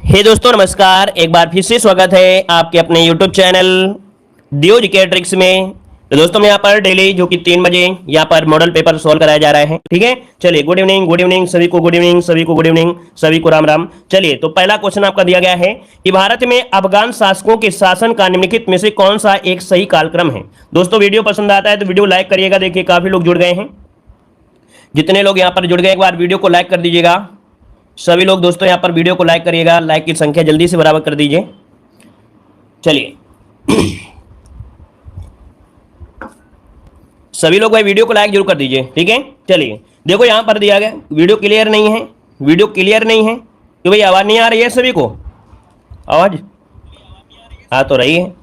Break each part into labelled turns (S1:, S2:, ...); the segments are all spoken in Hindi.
S1: हे दोस्तों नमस्कार। एक बार फिर से स्वागत है आपके अपने YouTube चैनल दियो जीके ट्रिक्स में। तो दोस्तों मैं यहाँ पर डेली जो कि 3 बजे यहाँ पर मॉडल पेपर सॉल्व कराया जा रहा है। ठीक है, चलिए गुड इवनिंग सभी को, गुड इवनिंग सभी को, गुड इवनिंग सभी को, राम राम। चलिए तो पहला क्वेश्चन आपका दिया गया है कि भारत में अफगान शासकों के शासन का निम्नलिखित में से कौन सा एक सही कालक्रम है। दोस्तों वीडियो पसंद आता है तो वीडियो लाइक करिएगा। देखिए काफी लोग जुड़ गए हैं, जितने लोग यहाँ पर जुड़ गए एक बार वीडियो को लाइक कर दीजिएगा। सभी लोग दोस्तों यहाँ पर वीडियो को लाइक करिएगा, लाइक की संख्या जल्दी से बराबर कर दीजिए। चलिए सभी लोग भाई वीडियो को लाइक जरूर कर दीजिए। ठीक है, चलिए देखो यहाँ पर दिया गया वीडियो क्लियर नहीं है, वीडियो क्लियर नहीं है तो भाई आवाज नहीं आ रही है सभी को? आवाज आ तो रही है।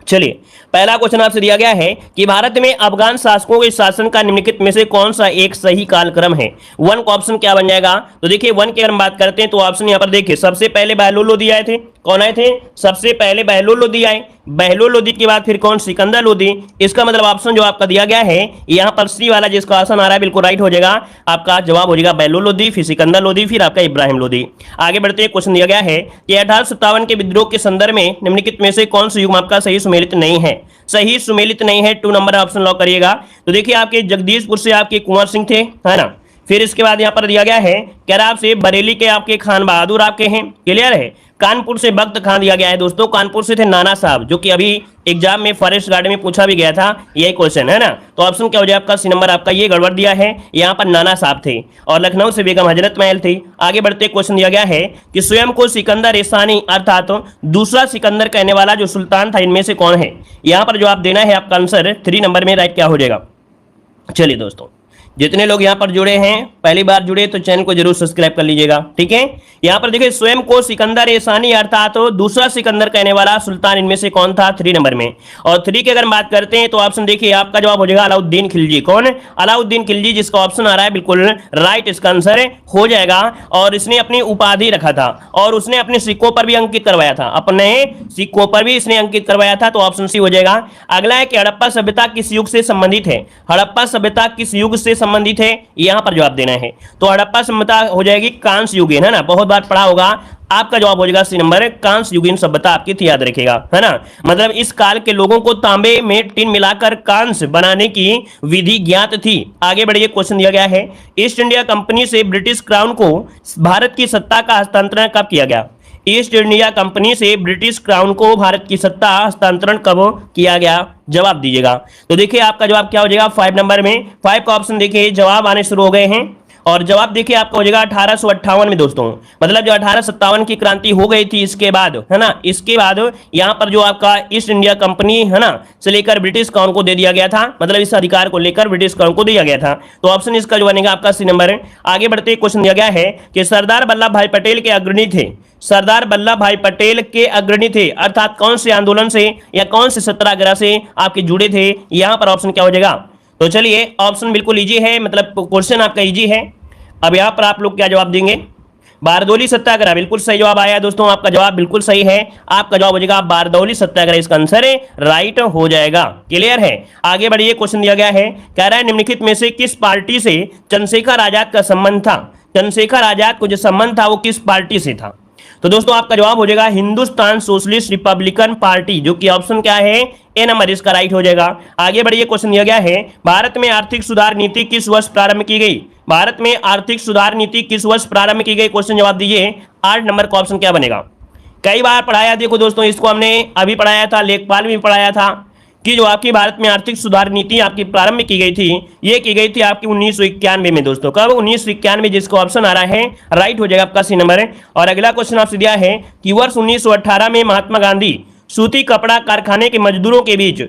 S1: चलिए पहला क्वेश्चन आपसे दिया गया है कि भारत में अफगान शासकों के शासन का निम्नलिखित में से कौन सा एक सही कालक्रम है। वन का ऑप्शन क्या बन जाएगा? तो देखिए वन की अगर हम बात करते हैं तो ऑप्शन यहाँ पर देखिए सबसे पहले बहलोल लोदी आए थे। कौन आए थे? सबसे पहले बहलोल लोदी आए। बहलोल लोदी के बाद फिर कौन? सिकंदर लोदी। इसका मतलब ऑप्शन जो आपका दिया गया है यहाँ पर सी वाला जिसका ऑप्शन आ रहा है बिल्कुल राइट हो जाएगा। आपका जवाब हो जाएगा बहलोल लोदी, फिर सिकंदर लोदी, फिर आपका इब्राहिम लोदी। आगे बढ़ते हैं, क्वेश्चन दिया गया है कि 1857 के विद्रोह के संदर्भ में निम्नलिखित में से कौन सा युग्म आपका सही सुमेलित नहीं है? सही सुमेलित नहीं है, 2 नंबर ऑप्शन लॉक करिएगा। तो देखिए आपके जगदीशपुर से आपके कुंवर सिंह थे, है ना। फिर इसके बाद यहाँ पर दिया गया है कैराब से बरेली के आपके खान बहादुर आपके हैं, क्लियर है। कानपुर से बख्त खान दिया गया है दोस्तों, कानपुर से थे नाना साहब, जो कि अभी एग्जाम में फॉरेस्ट गार्ड में पूछा भी गया था यही क्वेश्चन, है ना। तो ऑप्शन क्या हो जाए आपका? सी नंबर आपका ये गड़बड़ दिया है, यहाँ पर नाना साहब थे। और लखनऊ से बेगम हजरत महल थी। आगे बढ़ते क्वेश्चन दिया गया है कि स्वयं को सिकंदर एसानी अर्थात दूसरा सिकंदर कहने वाला जो सुल्तान था इनमें से कौन है? यहाँ पर जवाब देना है आपका आंसर 3 नंबर में राइट क्या हो जाएगा। चलिए दोस्तों जितने लोग यहाँ पर जुड़े हैं, पहली बार जुड़े तो चैनल को जरूर सब्सक्राइब कर लीजिएगा। ठीक है, यहाँ पर देखिए स्वयं को सिकंदर एसानी अर्थात तो दूसरा सिकंदर कहने वाला सुल्तान इनमें से कौन था? 3 नंबर में। और 3 की अगर बात करते हैं तो ऑप्शन देखिए आपका जवाब हो जाएगा अलाउद्दीन खिलजी। कौन? अलाउद्दीन खिलजी, जिसका ऑप्शन आ रहा है बिल्कुल राइट इसका आंसर हो जाएगा। और इसने अपनी उपाधि रखा था और उसने अपने सिक्कों पर भी अंकित करवाया था, अपने सिक्कों पर भी इसने अंकित करवाया था। तो ऑप्शन सी हो जाएगा। अगला है कि हड़प्पा सभ्यता किस युग से संबंधित है? हड़प्पा सभ्यता किस युग से संबंधित है, यहां पर जवाब देना है। तो हड़प्पा सभ्यता हो जाएगी कांस्य युगीन, है ना, बहुत बार पढ़ा होगा। आपका जवाब हो जाएगा सी नंबर कांस्य युगीन सभ्यता, आपकी थी, याद रखेगा, है ना। मतलब इस काल के लोगों को तांबे में टिन मिलाकर कांस्य बनाने की विधि ज्ञात थी। आगे बढ़िए, क्वेश्चन दिया गया है ईस्ट इंडिया कंपनी से ब्रिटिश क्राउन को भारत की सत्ता का हस्तांतरण कब किया गया? ईस्ट इंडिया कंपनी से ब्रिटिश क्राउन को भारत की सत्ता हस्तांतरण कब किया गया? जवाब दीजिएगा। तो देखिए आपका जवाब क्या हो जाएगा 5 नंबर में। 5 का ऑप्शन देखिए जवाब आने शुरू हो गए हैं। और जवाब देखिए आपका हो जाएगा 1858 में दोस्तों। मतलब जो 1857 की क्रांति हो गई थी इसके बाद, है ना, इसके बाद यहाँ पर जो आपका ईस्ट इंडिया कंपनी, है ना, से लेकर ब्रिटिश क्राउन को दे दिया गया था। मतलब इस अधिकार को लेकर ब्रिटिश क्राउन को दिया गया था। तो ऑप्शन इसका जो बनेगा आपका सी नंबर है। आगे बढ़ते क्वेश्चन दिया गया है कि सरदार वल्लभ भाई पटेल के अग्रणी थे। सरदार वल्लभ भाई पटेल के अग्रणी थे अर्थात कौन से आंदोलन से या कौन से सत्याग्रह से आपके जुड़े थे? यहाँ पर ऑप्शन क्या हो जाएगा? तो चलिए ऑप्शन बिल्कुल इजी है, मतलब क्वेश्चन आपका इजी है। अब यहाँ पर आप लोग क्या जवाब देंगे? बारदौली सत्याग्रह, बिल्कुल सही जवाब आया दोस्तों। आपका जवाब बिल्कुल सही है, आपका जवाब हो जाएगा बारदौली सत्याग्रह, इसका आंसर राइट हो जाएगा। क्लियर है। आगे बढ़िए, क्वेश्चन दिया गया है कह रहा है निम्नलिखित में से किस पार्टी से चंद्रशेखर आजाद का संबंध था? चंद्रशेखर आजाद को जो संबंध था वो किस पार्टी से था? तो दोस्तों आपका जवाब हो जाएगा हिंदुस्तान सोशलिस्ट रिपब्लिकन पार्टी, जो कि ऑप्शन क्या है? ए नंबर इसका राइट हो जाएगा। आगे बढ़िए, क्वेश्चन दिया गया है भारत में आर्थिक सुधार नीति किस वर्ष प्रारंभ की गई? भारत में आर्थिक सुधार नीति किस वर्ष प्रारंभ की गई? क्वेश्चन जवाब दीजिए। 8 नंबर का ऑप्शन क्या बनेगा? कई बार पढ़ाया, देखो दोस्तों इसको हमने अभी पढ़ाया था, लेखपाल में पढ़ाया था कि जो आपकी भारत में आर्थिक सुधार नीति आपकी प्रारंभ की गई थी, ये की गई थी आपकी 1991 में दोस्तों। कब? 1991 जिसका ऑप्शन आ रहा है राइट हो जाएगा आपका सी नंबर। और अगला क्वेश्चन आपसे दिया है कि वर्ष 1918 में महात्मा गांधी सूती कपड़ा कारखाने के मजदूरों के बीच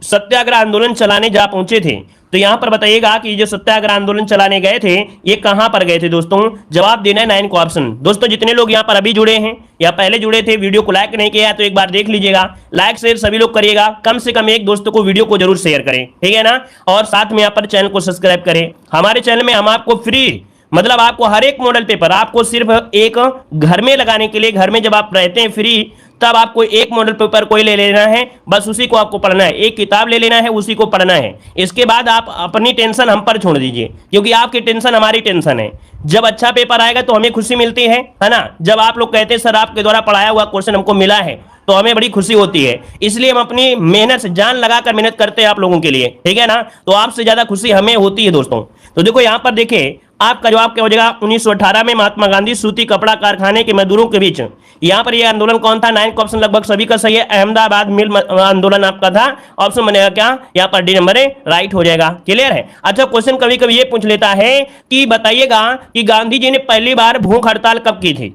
S1: सत्याग्रह आंदोलन चलाने जा पहुंचे थे। तो यहां पर बताइएगा कि जो सत्याग्रह आंदोलन चलाने गए थे ये कहां पर गए थे दोस्तों? जवाब देना है 9 को ऑप्शन। दोस्तों जितने लोग यहां पर अभी जुड़े हैं या पहले जुड़े थे, वीडियो को लाइक नहीं किया है तो एक बार देख लीजिएगा। लाइक शेयर सभी लोग करिएगा, कम से कम एक दोस्तों को वीडियो को जरूर शेयर करें, ठीक है ना। और साथ में यहाँ पर चैनल को सब्सक्राइब करें। हमारे चैनल में हम आपको फ्री, मतलब आपको हर एक मॉडल पेपर आपको सिर्फ एक घर में लगाने के लिए, घर में जब आप रहते हैं फ्री, तब आपको एक मॉडल पेपर कोई ले लेना है, बस उसी को आपको पढ़ना है, एक किताब ले लेना है, उसी को पढ़ना है। इसके बाद आप अपनी टेंशन हम पर छोड़ दीजिए, क्योंकि आपकी टेंशन हमारी टेंशन है। जब अच्छा पेपर आएगा तो हमें खुशी मिलती है ना। जब आप लोग कहते हैं सर आपके द्वारा पढ़ाया हुआ क्वेश्चन हमको मिला है, तो हमें बड़ी खुशी होती है। इसलिए हम अपनी मेहनत से जान लगाकर मेहनत करते हैं आप लोगों के लिए, ठीक है ना। तो आपसे ज्यादा खुशी हमें होती है दोस्तों। तो देखो यहां पर देखिए आपका जवाब क्या हो जाएगा, 1918 में महात्मा गांधी सूती कपड़ा कारखाने के मजदूरों के बीच, यहां पर यह आंदोलन कौन था, 9 का ऑप्शन लगभग सभी का सही है, अहमदाबाद मिल आंदोलन आपका था। ऑप्शन बनेगा क्या, यहां पर डी नंबर राइट हो जाएगा। क्लियर है। अच्छा क्वेश्चन कभी कभी ये पूछ लेता है कि बताइएगा कि गांधी जी ने पहली बार भूख हड़ताल कब की थी।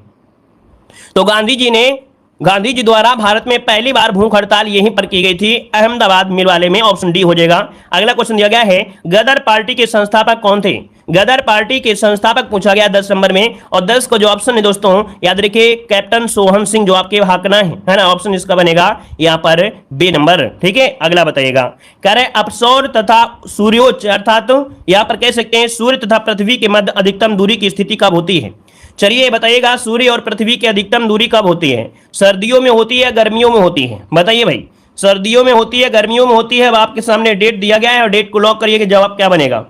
S1: तो गांधी जी द्वारा भारत में पहली बार भूख हड़ताल यहीं पर की गई थी, अहमदाबाद मिल वाले में। ऑप्शन डी हो जाएगा। अगला क्वेश्चन दिया गया है गदर पार्टी के संस्थापक कौन थे। गदर पार्टी के संस्थापक पूछा गया 10 नंबर में, और 10 का जो ऑप्शन है दोस्तों याद रखिए कैप्टन सोहन सिंह जो आपके हाकना है ना। ऑप्शन इसका बनेगा यहाँ पर बी नंबर। ठीक है। अगला बताइएगा, कह रहे अपसौर तथा सूर्योच्च अर्थात यहाँ पर कह सकते हैं सूर्य तथा पृथ्वी के मध्य अधिकतम दूरी की स्थिति कब होती है। चलिए बताइएगा सूर्य और पृथ्वी की अधिकतम दूरी कब होती है, सर्दियों में होती है गर्मियों में होती है, बताइए भाई। सर्दियों में होती है गर्मियों में होती है। अब आपके सामने डेट दिया गया है और डेट को लॉक करिए कि जवाब क्या बनेगा।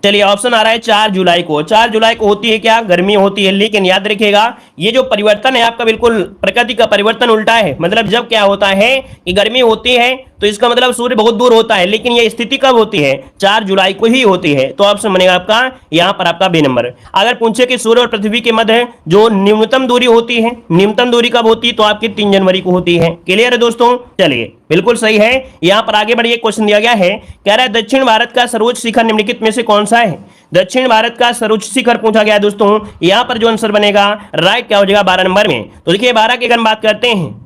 S1: चलिए ऑप्शन आ रहा है 4 जुलाई को। 4 जुलाई को होती है क्या, गर्मी होती है। लेकिन याद रखिएगा ये जो परिवर्तन है आपका बिल्कुल प्रकृति का परिवर्तन उल्टा है। मतलब जब क्या होता है कि गर्मी होती है तो इसका मतलब सूर्य बहुत दूर होता है, लेकिन ये स्थिति कब होती है, 4 जुलाई को ही होती है। तो ऑप्शन बनेगा आपका यहां पर आपका बी नंबर। अगर पूछे कि सूर्य और पृथ्वी के मध्य जो न्यूनतम दूरी होती है, न्यूनतम दूरी कब होती है, तो आपकी 3 जनवरी को होती है। क्लियर है दोस्तों। चलिए बिल्कुल सही है। यहां पर आगे बढ़िए क्वेश्चन दिया गया है, कह रहा है दक्षिण भारत का सर्वोच्च शिखर निम्नलिखित में से कौन सा है। दक्षिण भारत का सर्वोच्च शिखर पूछा गया है दोस्तों। यहां पर जो आंसर बनेगा राइट क्या हो जाएगा 12 नंबर में। तो देखिए 12 की अगर बात करते हैं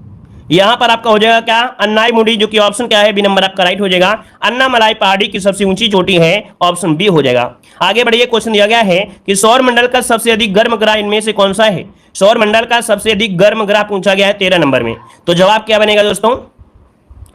S1: यहां पर आपका हो जाएगा क्या, अन्नाई मुडी, जो कि ऑप्शन क्या है बी नंबर आपका राइट हो जाएगा। अन्नामलाई पहाड़ी की सबसे ऊंची चोटी है, ऑप्शन बी हो जाएगा। आगे बढ़िए क्वेश्चन दिया गया है कि सौर मंडल का सबसे अधिक गर्म ग्रह इनमें से कौन सा है। सौर मंडल का सबसे अधिक गर्म ग्रह पूछा गया है 13 नंबर में। तो जवाब क्या बनेगा दोस्तों।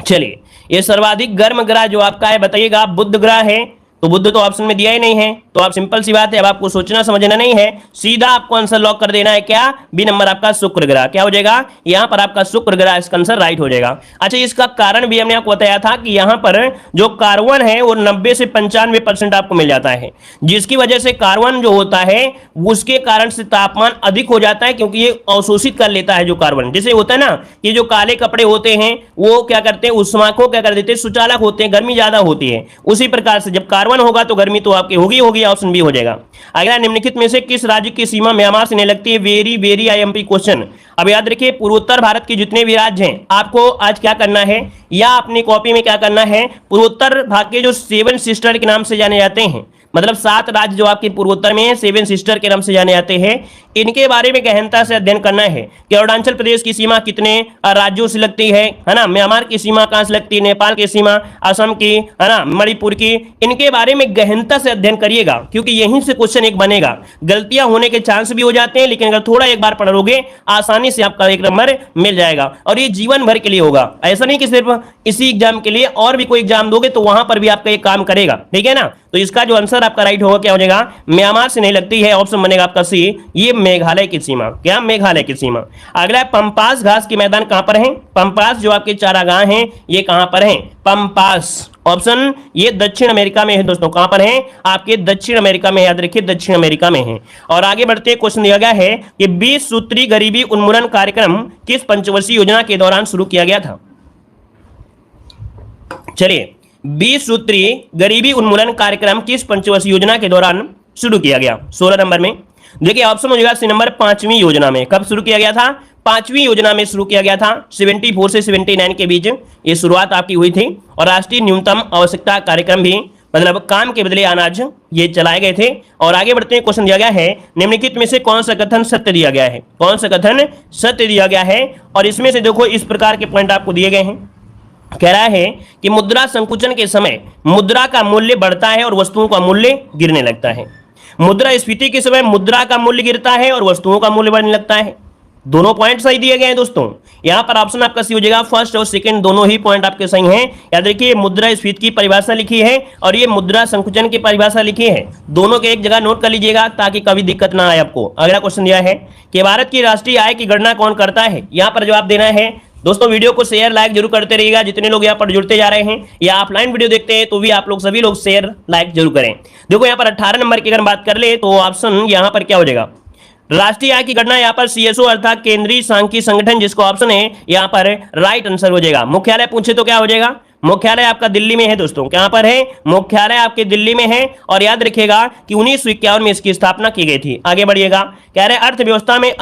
S1: चलिए ये सर्वाधिक गर्म ग्रह जो आपका है बताइएगा, बुध ग्रह है। तो बुध तो ऑप्शन में दिया ही नहीं है, तो आप सिंपल सी बात है, अब आपको सोचना समझना नहीं है, सीधा आपको आंसर लॉक कर देना है क्या, बी नंबर आपका शुक्र ग्रह। क्या हो जाएगा यहां पर आपका शुक्र ग्रह, इसका आंसर राइट हो जाएगा। अच्छा इसका कारण भी हमने आपको बताया था कि यहां पर जो कार्बन है वो 90 से 95% आपको मिल जाता है, जिसकी वजह से कार्बन जो होता है उसके कारण से तापमान अधिक हो जाता है, क्योंकि ये अवशोषित कर लेता है जो कार्बन। जैसे होता है ना कि जो काले कपड़े होते हैं वो क्या करते हैं, उष्मा को क्या कर देते हैं, सुचालक होते हैं, गर्मी ज्यादा होती है। उसी प्रकार से जब कार्बन होगा तो गर्मी तो आपकी होगी। ऑप्शन बी हो जाएगा। अगला, निम्नलिखित में से किस राज्य की सीमा म्यांमार से नहीं लगती है। Very IMP question. अब याद रखिए पूर्वोत्तर भारत के जितने भी राज्य हैं आपको आज क्या करना है, या अपनी कॉपी में क्या करना है, पूर्वोत्तर भाग के जो 7 सिस्टर के नाम से जाने जाते हैं, मतलब 7 राज्य जो आपके पूर्वोत्तर में है 7 सिस्टर के नाम से जाने जाते हैं, इनके बारे में गहनता से अध्ययन करना है कि अरुणाचल प्रदेश की सीमा कितने राज्यों से लगती है ना, म्यांमार की सीमा कहां से लगती है, नेपाल की सीमा, असम की, है ना, मणिपुर की, इनके बारे में गहनता से अध्ययन करिएगा, क्योंकि यहीं से क्वेश्चन एक बनेगा। गलतियां होने के चांस भी हो जाते हैं, लेकिन अगर थोड़ा एक बार पढ़ लोगे आसानी से आपका 1 नंबर मिल जाएगा, और ये जीवन भर के लिए होगा। ऐसा नहीं कि सिर्फ इसी एग्जाम के लिए, और भी कोई एग्जाम दोगे तो वहां पर भी आपका एक काम करेगा। ठीक है ना। तो इसका जो आंसर आपका राइट होगा क्या हो जाएगा, म्यांमार से नहीं लगती है, ऑप्शन बनेगा आपका सी, ये मेघालय की सीमा। क्या, मेघालय की सीमा। अगला, पंपास घास के मैदान कहां पर है। पंपास जो आपके चारागाह हैं ये कहां पर है, पंपास, ऑप्शन ये दक्षिण अमेरिका में है दोस्तों। कहां पर है, आपके दक्षिण अमेरिका में, याद रखिए दक्षिण अमेरिका में है। और आगे बढ़ते हैं, क्वेश्चन दिया गया है कि 20 सूत्री गरीबी उन्मूलन कार्यक्रम किस पंचवर्षीय योजना के दौरान शुरू किया गया था। चलिए 20 सूत्री गरीबी उन्मूलन कार्यक्रम किस पंचवर्षीय योजना के दौरान शुरू किया गया, 16 नंबर में। देखिए ऑप्शन हो जाएगा सी नंबर 5वीं योजना में। कब शुरू किया गया था, 5वीं योजना में शुरू किया गया था। 74 से 79 के बीच ये शुरुआत आपकी हुई थी। और राष्ट्रीय न्यूनतम आवश्यकता कार्यक्रम भी, मतलब काम के बदले अनाज, ये चलाए गए थे। और आगे बढ़ते हैं, क्वेश्चन दिया गया है निम्नलिखित में से कौन सा कथन सत्य दिया गया है। कौन सा कथन सत्य दिया गया है, और इसमें से देखो इस प्रकार के पॉइंट आपको दिए गए हैं। कह रहा है कि मुद्रा संकुचन के समय मुद्रा का मूल्य बढ़ता है और वस्तुओं का मूल्य गिरने लगता है। मुद्रा स्फीति के समय मुद्रा का मूल्य गिरता है और वस्तुओं का मूल्य बढ़ने लगता है। दोनों पॉइंट सही दिए गए हैं दोस्तों। यहां पर ऑप्शन आपका सी हो जाएगा, फर्स्ट और सेकंड दोनों ही पॉइंट आपके सही हैं। याद रखिए मुद्रास्फीति की परिभाषा लिखी है और ये मुद्रा संकुचन की परिभाषा लिखी है, दोनों के एक जगह नोट कर लीजिएगा ताकि कभी दिक्कत ना आए आपको। अगला क्वेश्चन दिया है कि भारत की राष्ट्रीय आय की गणना कौन करता है। यहां पर जवाब देना है दोस्तों। वीडियो को शेयर लाइक जरूर करते रहिएगा, जितने लोग यहाँ पर जुड़ते जा रहे हैं या ऑफलाइन वीडियो देखते हैं तो भी आप लोग सभी लोग शेयर लाइक जरूर करें। देखो यहाँ पर 18 नंबर की अगर बात कर ले तो ऑप्शन यहाँ पर क्या हो जाएगा, राष्ट्रीय आय की गणना यहाँ पर सीएसओ अर्थात केंद्रीय सांख्यिकी संगठन, जिसको ऑप्शन है यहाँ पर राइट आंसर हो जाएगा। मुख्यालय पूछे तो क्या हो जाएगा, मुख्यालय आपका दिल्ली में है दोस्तों। कहां पर है, मुख्यालय आपके दिल्ली में है। और याद रखिएगा कि 1951 में इसकी स्थापना की गई थी। आगे बढ़िएगा, कह रहे अर्थव्यवस्था में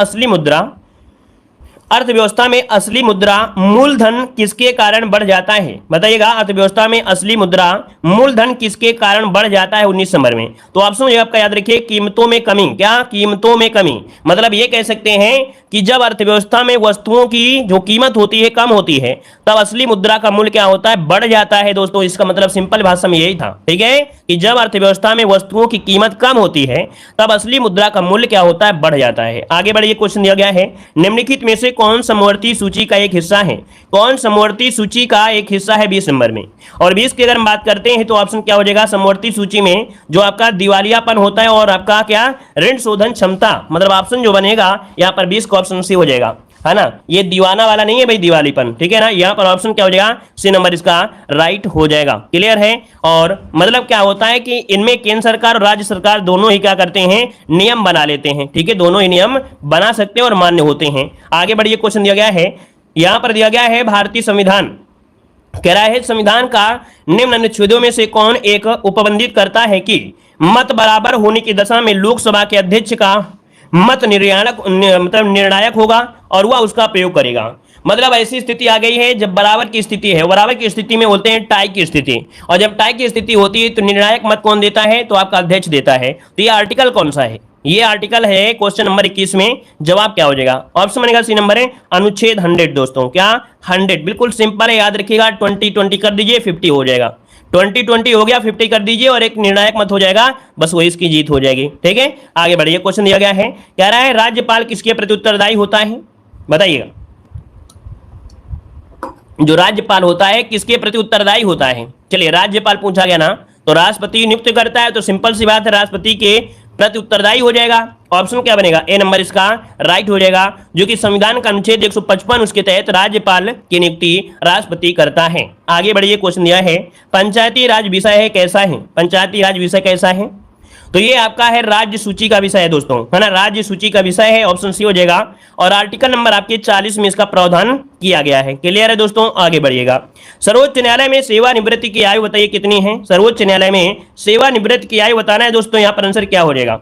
S1: असली मुद्रा मूलधन किसके कारण बढ़ जाता है। बताइएगा, अर्थव्यवस्था में असली मुद्रा मूलधन किसके कारण बढ़ जाता है 19 नंबर में। तो ऑप्शन आपका याद रखिए, कीमतों में कमी। क्या, कीमतों में कमी। मतलब ये कह सकते हैं कि जब अर्थव्यवस्था में वस्तुओं की जो कीमत होती है कम होती है तब असली मुद्रा का मूल्य क्या होता है, बढ़ जाता है दोस्तों। इसका मतलब सिंपल भाषा में यही था, ठीक है, कि जब अर्थव्यवस्था में वस्तुओं की कीमत कम होती है तब असली मुद्रा का मूल्य क्या होता है, बढ़ जाता है। आगे बढ़िए, क्वेश्चन दिया गया है निम्नलिखित में से कौन समवर्ती सूची का एक हिस्सा है। कौन समवर्ती सूची का एक हिस्सा है 20 नंबर में। और 20 की अगर हम बात करते हैं तो ऑप्शन क्या हो जाएगा, समवर्ती सूची में जो आपका दिवालियापन होता है और आपका क्या ऋण शोधन क्षमता, मतलब ऑप्शन जो बनेगा यहाँ पर 20 का ऑप्शन सी हो जाएगा, है ना। ये दीवाना वाला नहीं है भाई, दिवालीपन, ठीक है ना। यहाँ पर ऑप्शन क्या हो जाएगा, सी नंबर इसका राइट हो जाएगा। क्लियर है। और मतलब क्या होता है कि इनमें केंद्र सरकार और राज्य सरकार दोनों ही क्या करते हैं, नियम बना लेते हैं, ठीक है, दोनों ही नियम बना सकते हैं और मान्य होते हैं। आगे बढ़िए, क्वेश्चन दिया गया है, यहां पर दिया गया है भारतीय संविधान कह रहा है संविधान का निम्न अनुच्छेदों में से कौन एक उपबंधित करता है कि मत बराबर होने की दशा में लोकसभा के अध्यक्ष का मत निर्णायक होगा और वह उसका प्रयोग करेगा। मतलब ऐसी स्थिति आ गई है जब बराबर की स्थिति है, बराबर की स्थिति में बोलते हैं टाई की स्थिति, और जब टाई की स्थिति होती है तो निर्णायक मत कौन देता है, तो आपका अध्यक्ष देता है। तो ये आर्टिकल कौन सा है, ये आर्टिकल है क्वेश्चन नंबर 21 में। जवाब क्या हो जाएगा, ऑप्शन बनेगा सी नंबर है अनुच्छेद 100 दोस्तों। क्या 100, बिल्कुल सिंपल है, याद रखिएगा 20 कर दीजिए 50 हो जाएगा, 20 हो गया 50 कर दीजिए और एक निर्णायक मत हो जाएगा, बस वही इसकी जीत हो जाएगी, ठीक है। आगे बढ़िए, क्वेश्चन दिया गया है, कह रहा है राज्यपाल किसके प्रति उत्तरदायी होता है। बताइएगा, जो राज्यपाल होता है किसके प्रति उत्तरदायी होता है। चलिए, राज्यपाल पूछा गया ना, तो राष्ट्रपति नियुक्त करता है, तो सिंपल सी बात है राष्ट्रपति के प्रति उत्तरदायी हो जाएगा। ऑप्शन क्या बनेगा, ए नंबर इसका राइट हो जाएगा, जो कि संविधान का अनुच्छेद 155 उसके तहत राज्यपाल की नियुक्ति राष्ट्रपति करता है। आगे बढ़िए, क्वेश्चन दिया है पंचायती राज विषय है कैसा है। पंचायती राज विषय कैसा है, तो ये आपका है राज्य सूची का विषय है दोस्तों, है ना, राज्य सूची का विषय है, ऑप्शन सी हो जाएगा। और आर्टिकल नंबर आपके 40 में इसका प्रावधान किया गया है। क्लियर है दोस्तों। आगे बढ़िएगा, सर्वोच्च न्यायालय में सेवानिवृत्ति की आयु बताइए कितनी है। सर्वोच्च न्यायालय में सेवानिवृत्ति की आयु बताना है दोस्तों, यहाँ पर आंसर क्या हो जाएगा।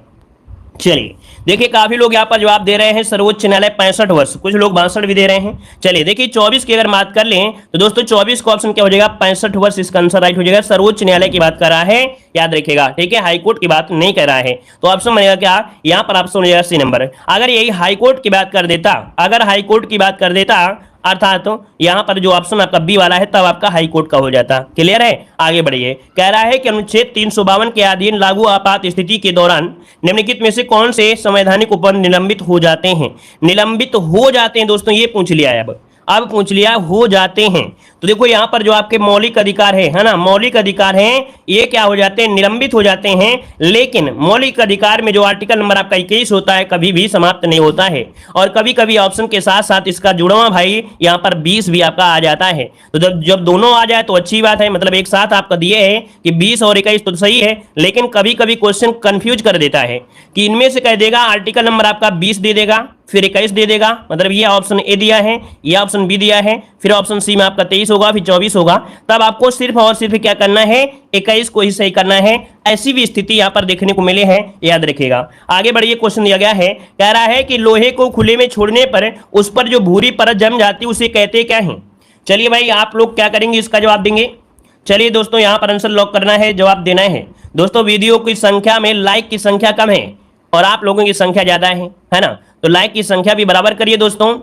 S1: चलिए देखिए, काफी लोग यहाँ पर जवाब दे रहे हैं सर्वोच्च न्यायालय 65 वर्ष, कुछ लोग 62 भी दे रहे हैं। चलिए देखिए, 24 की अगर बात कर लें तो दोस्तों 24 का ऑप्शन क्या हो जाएगा, 65 वर्ष इसका आंसर राइट हो जाएगा। सर्वोच्च न्यायालय की बात कर रहा है, याद रखिएगा, ठीक है, हाईकोर्ट की बात नहीं कर रहा है। तो ऑप्शन बनेगा क्या, यहाँ पर ऑप्शन हो जाएगा सी नंबर। अगर यही हाईकोर्ट की बात कर देता, अगर हाईकोर्ट की बात कर देता अर्थात तो यहाँ पर जो ऑप्शन आपका बी वाला है तब आपका हाई कोर्ट का हो जाता। क्लियर है। आगे बढ़िए, कह रहा है कि अनुच्छेद 352 के अधीन लागू आपात स्थिति के दौरान निम्नलिखित में से कौन से संवैधानिक उपबंध निलंबित हो जाते हैं। निलंबित हो जाते हैं दोस्तों, ये पूछ लिया है, अब पूछ लिया हो जाते हैं। तो देखो यहाँ पर जो आपके मौलिक अधिकार है ना, मौलिक अधिकार हैं, ये क्या हो जाते हैं, निलंबित हो जाते हैं। लेकिन मौलिक अधिकार में जो आर्टिकल नंबर आपका 21 होता है कभी भी समाप्त नहीं होता है, और कभी कभी ऑप्शन के साथ साथ इसका जुड़वा भाई यहाँ पर 20 भी आपका आ जाता है। तो जब दोनों आ जाए तो अच्छी बात है, मतलब एक साथ आपका दिए है कि 20 और 21 तो सही है, लेकिन कभी कभी क्वेश्चन कंफ्यूज कर देता है कि इनमें से कह देगा आर्टिकल नंबर आपका 20 दे देगा, फिर 21 दे देगा, मतलब ये ऑप्शन ए दिया है, ये ऑप्शन बी दिया है, फिर ऑप्शन सी में आपका 23 होगा, फिर 24 होगा। तब आपको सिर्फ और सिर्फ क्या करना है, 21 को ही सही करना है। ऐसी भी स्थिति यहाँ पर देखने को मिले है, याद रखिएगा। आगे बढ़िए, क्वेश्चन दिया गया है, कह रहा है कि लोहे को खुले में छोड़ने पर उस पर जो भूरी परत जम जाती है उसे कहते क्या है। चलिए भाई, आप लोग क्या करेंगे, इसका जवाब देंगे। चलिए दोस्तों, यहाँ पर आंसर लॉक करना है, जवाब देना है। दोस्तों वीडियो की संख्या में लाइक की संख्या कम है और आप लोगों की संख्या ज्यादा है ना, तो लाइक की संख्या भी बराबर करिए दोस्तों।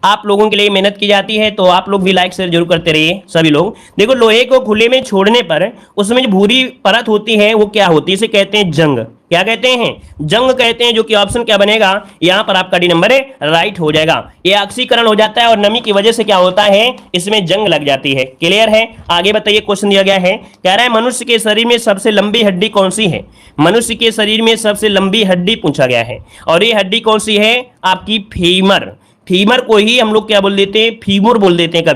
S1: आप लोगों के लिए मेहनत की जाती है, तो आप लोग भी लाइक शेयर जरूर करते रहिए सभी लोग। देखो, लोहे को खुले में छोड़ने पर उसमें जो भूरी परत होती है वो क्या होती है, इसे कहते हैं जंग। क्या कहते हैं, जंग कहते हैं, जो कि ऑप्शन क्या बनेगा यहां पर आपका डी नंबर राइट हो जाएगा। ये ऑक्सीकरण हो जाता है और नमी की वजह से क्या होता है, इसमें जंग लग जाती है। क्लियर है। आगे बताइए, क्वेश्चन दिया गया है, कह रहा है मनुष्य के शरीर में सबसे लंबी हड्डी कौन सी है। मनुष्य के शरीर में सबसे लंबी हड्डी पूछा गया है, और ये हड्डी कौन सी है, आपकी फीमर। फीमर को ही हम लोग क्या बोल देते हैं, फीमुर बोल देते हैं।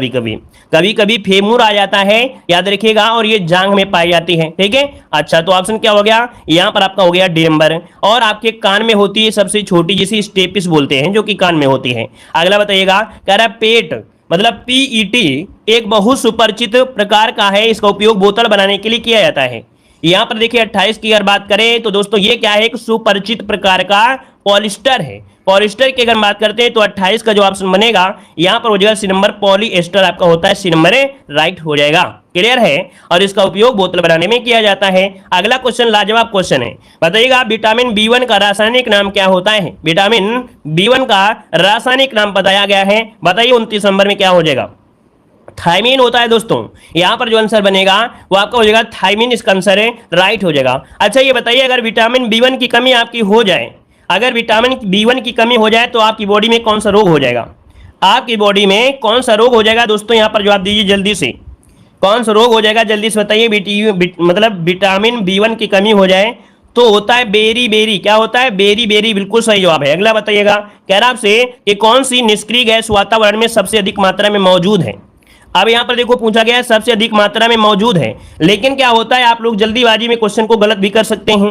S1: कभी कभी फेमुर आ जाता है, याद रखिएगा, और ये जांघ में पाई जाती है। ठीक है, अच्छा, तो ऑप्शन क्या हो गया यहां पर आपका हो गया डी नंबर। और आपके कान में होती है सबसे छोटी, जिसे स्टेपिस बोलते हैं, जो कि कान में होती है। अगला बताइएगा, कह रहा है पेट मतलब पीईटी एक बहुत सुपरिचित प्रकार का है, इसका उपयोग बोतल बनाने के लिए किया जाता है। यहां पर देखिए 28 की अगर बात करें तो दोस्तों ये क्या है, एक सुपरिचित प्रकार का पॉलिस्टर है। पॉलिस्टर की अगर बात करते हैं तो 28 का जो ऑप्शन बनेगा यहां पर हो जाएगा सी नंबर, पॉलीएस्टर आपका होता है सी नंबर राइट हो जाएगा। क्लियर है। और इसका उपयोग बोतल बनाने में किया जाता है। अगला क्वेश्चन लाजवाब क्वेश्चन है, बताइएगा विटामिन B1 का रासायनिक नाम क्या होता है। विटामिन B1 का रासायनिक नाम बताया गया है, बताइए 29 नंबर में क्या हो जाएगा, थायमीन होता है दोस्तों। यहां पर जो आंसर बनेगा वो आपका हो जाएगा थायमीन, इसका आंसर है राइट हो जाएगा। अच्छा ये बताइए, अगर विटामिन B1 की कमी आपकी हो जाए, अगर विटामिन B1 की कमी हो जाए तो आपकी बॉडी में कौन सा रोग हो जाएगा, आपकी बॉडी में कौन सा रोग हो जाएगा दोस्तों, यहां पर जवाब दीजिए जल्दी से, कौन सा रोग हो जाएगा जल्दी से बताइए। मतलब विटामिन B1 की कमी हो जाए तो होता है बेरी, क्या होता है, बेरी, बिल्कुल सही जवाब है। अगला बताइएगा, कह रहा आपसे कि कौन सी निष्क्रिय गैस वातावरण में सबसे अधिक मात्रा में मौजूद है। अब यहां पर देखो पूछा गया है सबसे अधिक मात्रा में मौजूद है, लेकिन क्या होता है आप लोग जल्दीबाजी में क्वेश्चन को गलत भी कर सकते हैं।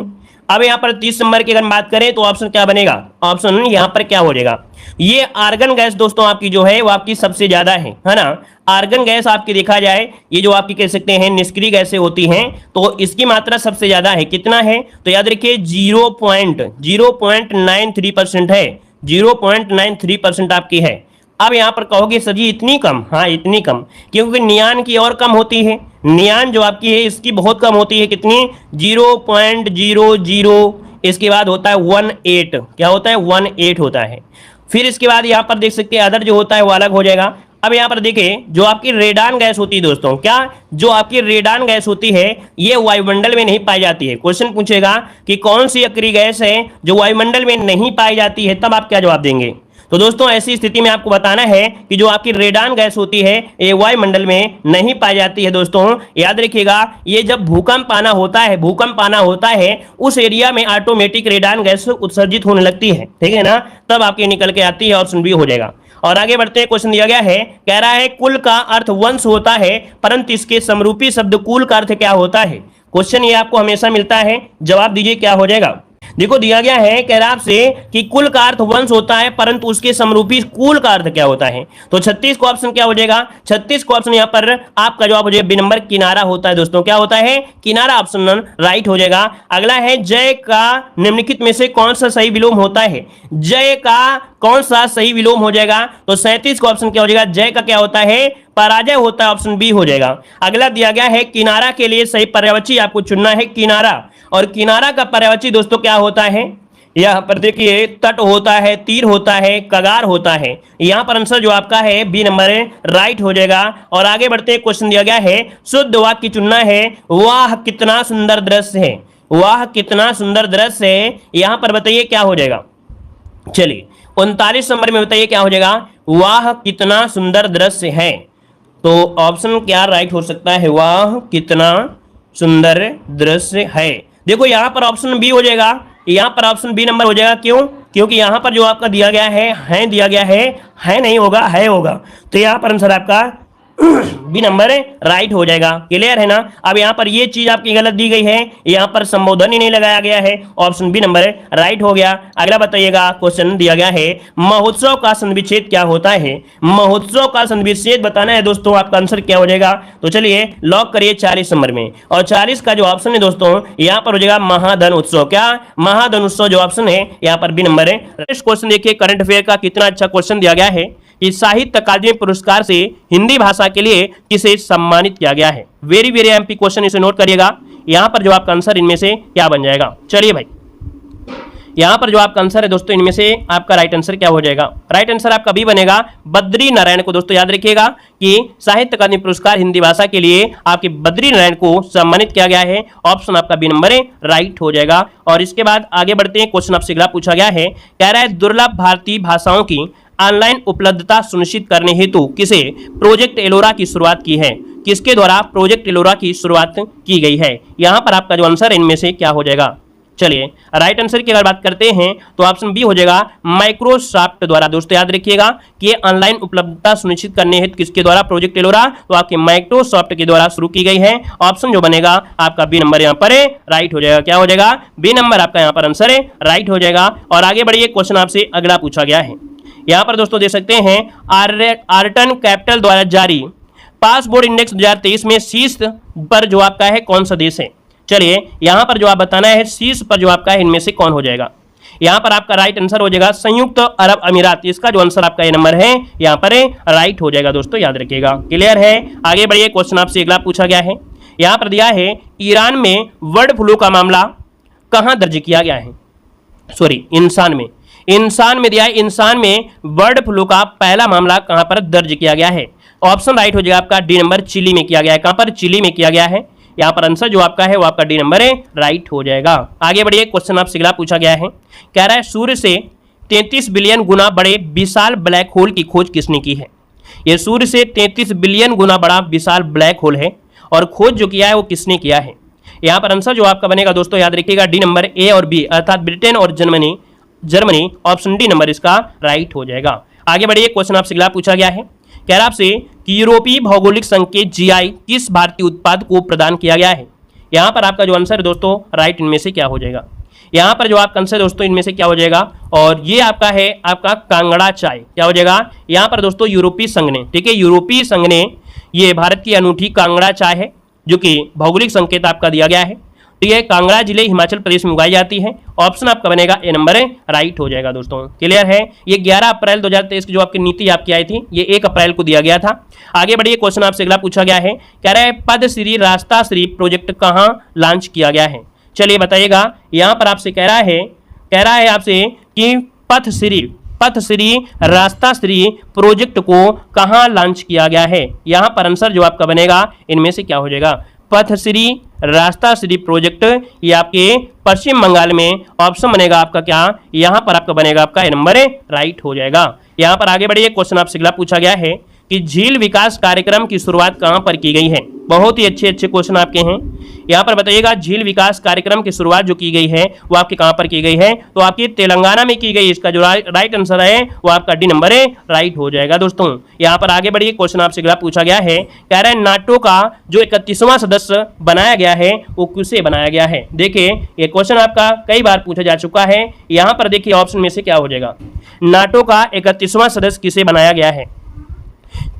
S1: अब यहां पर 30 नंबर की अगर बात करें तो ऑप्शन क्या बनेगा, ऑप्शन यहां पर क्या हो जाएगा, ये आर्गन गैस दोस्तों आपकी जो है वो आपकी सबसे ज्यादा है ना। आर्गन गैस आपकी देखा जाए, ये जो आपकी कह सकते हैं निष्क्रिय गैसें होती हैं, तो इसकी मात्रा सबसे ज्यादा है। कितना है तो याद रखिए 0.93% है, 0.93% आपकी है। अब यहां पर कहोगे सर जी इतनी कम, हाँ इतनी कम, क्योंकि नियान की और कम होती है, नियान जो आपकी है इसकी बहुत कम होती है। कितनी, 0.00, इसके बाद होता है 18, क्या होता है 18 होता है। फिर इसके बाद यहां पर देख सकते हैं अदर जो होता है वो अलग हो जाएगा। अब यहां पर देखिए जो आपकी रेडान गैस होती है दोस्तों, क्या जो आपकी रेडान गैस होती है ये वायुमंडल में नहीं पाई जाती है। क्वेश्चन पूछेगा कि कौन सी अक्रिय गैस है जो वायुमंडल में नहीं पाई जाती है, तब आप क्या जवाब देंगे। तो दोस्तों ऐसी स्थिति में आपको बताना है कि जो आपकी रेडान गैस होती है ये वायुमंडल में नहीं पाई जाती है। दोस्तों याद रखिएगा, ये जब भूकंप आना होता है उस एरिया में ऑटोमेटिक रेडान गैस उत्सर्जित होने लगती है, ठीक है ना, तब आपके निकल के आती है। ऑप्शन बी हो जाएगा। और आगे बढ़ते हैं, क्वेश्चन दिया गया है, कह रहा है कुल का अर्थ वंश होता है, परंतु इसके समरूपी शब्द कुल का अर्थ क्या होता है। क्वेश्चन ये आपको हमेशा मिलता है, जवाब दीजिए क्या हो जाएगा। देखो दिया गया है, कह रहा आपसे कि कुल का अर्थ वंश होता है, परंतु उसके समरूपी कुल का अर्थ क्या होता है। तो 36 को ऑप्शन क्या हो जाएगा, 36 को ऑप्शन यहाँ पर आपका जवाब हो जाएगा बी नंबर, किनारा होता है। दोस्तों क्या होता है, किनारा, ऑप्शन राइट हो जाएगा। अगला है जय का निम्नलिखित में से कौन सा सही विलोम होता है, जय का कौन सा सही विलोम हो जाएगा। तो 37 को ऑप्शन क्या हो जाएगा, जय का क्या होता है, पराजय होता है, ऑप्शन बी हो जाएगा। अगला दिया गया है किनारा के लिए सही पर्यायवाची आपको चुनना है, किनारा, और किनारा का पर्यायवाची दोस्तों क्या होता है, यहां पर देखिए तट होता है, तीर होता है, कगार होता है। यहां पर आंसर जो आपका है बी नंबर राइट हो जाएगा। और आगे बढ़ते हैं, क्वेश्चन दिया गया है शुद्ध वाक्य चुनना है, वाह कितना सुंदर दृश्य है, वाह कितना सुंदर दृश्य है। यहां पर बताइए क्या हो जाएगा, चलिए 39 नंबर में बताइए क्या हो जाएगा, वाह कितना सुंदर दृश्य है। तो ऑप्शन क्या राइट हो सकता है, वाह कितना सुंदर दृश्य है। देखो यहां पर ऑप्शन बी हो जाएगा, यहां पर ऑप्शन बी नंबर हो जाएगा। क्यों, क्योंकि यहां पर जो आपका दिया गया है दिया गया है नहीं होगा, है होगा। तो यहां पर आंसर आपका बी नंबर राइट हो जाएगा। क्लियर है ना। अब यहाँ पर ये चीज आपकी गलत दी गई है, यहाँ पर संबोधन ही नहीं लगाया गया है, ऑप्शन बी नंबर राइट हो गया। अगला बताइएगा, क्वेश्चन दिया गया है महोत्सव का संविच्छेद क्या होता है। महोत्सव का संविच्छेद बताना है दोस्तों, आपका आंसर क्या हो जाएगा। तो चलिए लॉक करिए 40 नंबर में, और 40 का जो ऑप्शन है दोस्तों यहाँ पर हो जाएगा महाधन उत्सव। क्या, महाधन उत्सव जो ऑप्शन है यहाँ पर बी नंबर है। नेक्स्ट क्वेश्चन देखिए, करंट अफेयर का कितना अच्छा क्वेश्चन दिया गया है कि साहित्य अकादमी पुरस्कार से हिंदी भाषा के लिए किसे सम्मानित किया गया है। वेरी वेरी एमपी क्वेश्चन, इसे नोट करिएगा। यहां पर जो आपका आंसर इनमें से क्या बन जाएगा। चलिए भाई, यहां पर जो आपका आंसर है दोस्तों, इनमें से आपका राइट आंसर क्या हो जाएगा? राइट आंसर आपका बी बनेगा, बद्री नारायण को। दोस्तों याद रखिएगा कि साहित्य अकादमी पुरस्कार हिंदी भाषा के लिए आपके बद्री नारायण को सम्मानित किया गया है। ऑप्शन आपका बी नंबर राइट हो जाएगा। और इसके बाद आगे बढ़ते हैं, क्वेश्चन आपसे अगला पूछा गया है, कह रहा है दुर्लभ भारतीय भाषाओं की ऑनलाइन उपलब्धता सुनिश्चित करने हेतु किसे प्रोजेक्ट एलोरा की शुरुआत की है? किसके द्वारा प्रोजेक्ट एलोरा की शुरुआत की गई है? यहां पर आपका जो आंसर है इनमें से क्या हो जाएगा? चलिए राइट आंसर की अगर बात करते हैं तो ऑप्शन बी हो जाएगा, माइक्रोसॉफ्ट द्वारा। दोस्तों याद रखिएगा कि ऑनलाइन उपलब्धता सुनिश्चित करने हेतु किसके द्वारा प्रोजेक्ट एलोरा, तो आपके माइक्रोसॉफ्ट के द्वारा शुरू की गई है। ऑप्शन जो बनेगा आपका बी नंबर यहाँ पर राइट हो जाएगा। क्या हो जाएगा? बी नंबर आपका यहाँ पर आंसर राइट हो जाएगा। और आगे बढ़िए, क्वेश्चन आपसे अगला पूछा गया है। यहाँ पर दोस्तों देख सकते हैं, आर्टन कैपिटल द्वारा जारी पासपोर्ट इंडेक्स 2023 में शीर्ष पर जो आपका है कौन सा देश है? चलिए यहां पर जो आप बताना है शीर्ष पर जो आपका है इनमें से कौन हो जाएगा? यहां पर आपका राइट आंसर हो जाएगा संयुक्त अरब अमीरात। इसका जो आंसर आपका ये नंबर है यहां पर राइट हो जाएगा। दोस्तों याद रखिएगा। क्लियर है? आगे बढ़िए, क्वेश्चन आपसे अगला पूछा गया है। यहां पर दिया है, ईरान में बर्ड फ्लू का मामला कहां दर्ज किया गया है? सॉरी, इंसान में दिया है, इंसान में बर्ड फ्लू का पहला मामला कहां पर दर्ज किया गया है? ऑप्शन राइट हो जाएगा आपका डी नंबर, चिली में किया गया है। कहां पर? चिली में किया गया है। यहां पर आंसर जो आपका है वो आपका डी नंबर राइट हो जाएगा। आगे बढ़िए, क्वेश्चन आपसे अगला पूछा गया है, कह रहा है सूर्य से 33 बिलियन गुना बड़े विशाल ब्लैक होल की खोज किसने की है? यह सूर्य से 33 बिलियन गुना बड़ा विशाल ब्लैक होल है और खोज जो किया है वो किसने किया है? यहां पर आंसर जो आपका बनेगा दोस्तों याद रखिएगा, डी नंबर, ए और बी, अर्थात ब्रिटेन और जर्मनी। ऑप्शन डी नंबर इसका राइट हो जाएगा। आगे बढ़िए, क्वेश्चन आपसे अगला पूछा गया है, कह रहा आपसे कि यूरोपीय भौगोलिक संकेत जीआई किस भारतीय उत्पाद को प्रदान किया गया है? यहां पर आपका जो आंसर है दोस्तों राइट इनमें से क्या हो जाएगा? यहां पर जो आपका आंसर दोस्तों इनमें से क्या हो जाएगा? और ये आपका है आपका कांगड़ा चाय। क्या हो जाएगा? यहां पर दोस्तों यूरोपीय संघ ने, ठीक है, यूरोपीय संघ ने ये भारत की अनूठी कांगड़ा चाय है जो कि भौगोलिक संकेत आपका दिया गया है। तो ये कांगड़ा जिले हिमाचल प्रदेश में उगाई जाती है। ऑप्शन आपका बनेगा ए नंबर राइट हो जाएगा। दोस्तों क्लियर है? ये 11 अप्रैल 2023 की जो आपकी नीति आपकी आई थी ये 1 अप्रैल को दिया गया था। आगे बढ़िए, क्वेश्चन आपसे अगला पूछा गया है, कह रहा है पद्मश्री रास्ता श्री प्रोजेक्ट कहां लॉन्च किया गया है? चलिए बताइएगा। यहां पर आपसे कह रहा है आपसे कि पथश्री रास्ता श्री प्रोजेक्ट को कहां लॉन्च किया गया है? यहां पर आंसर जो आपका बनेगा इनमें से क्या हो जाएगा? पथश्री रास्ता श्री प्रोजेक्ट ये आपके पश्चिम बंगाल में। ऑप्शन बनेगा आपका क्या? यहां पर आपका बनेगा आपका ए नंबर राइट हो जाएगा। यहां पर आगे बढ़िए, क्वेश्चन आपसे अगला पूछा गया है कि झील विकास कार्यक्रम की शुरुआत कहां पर की गई है? बहुत ही अच्छे क्वेश्चन आपके हैं। यहां पर बताइएगा, झील विकास कार्यक्रम की शुरुआत जो की गई है वो आपके कहां पर की गई है? तो आपकी तेलंगाना में की गई। इसका जो राइट आंसर है वो आपका डी नंबर राइट हो जाएगा। दोस्तों यहां पर आगे बढ़िए, क्वेश्चन आपसे अगला पूछा गया है, कह रहा है नाटो का जो 31वां सदस्य बनाया गया है वो किसे बनाया गया है? देखिए ये क्वेश्चन आपका कई बार पूछा जा चुका है। यहां पर देखिए ऑप्शन में से क्या हो जाएगा? नाटो का 31वां सदस्य किसे बनाया गया है?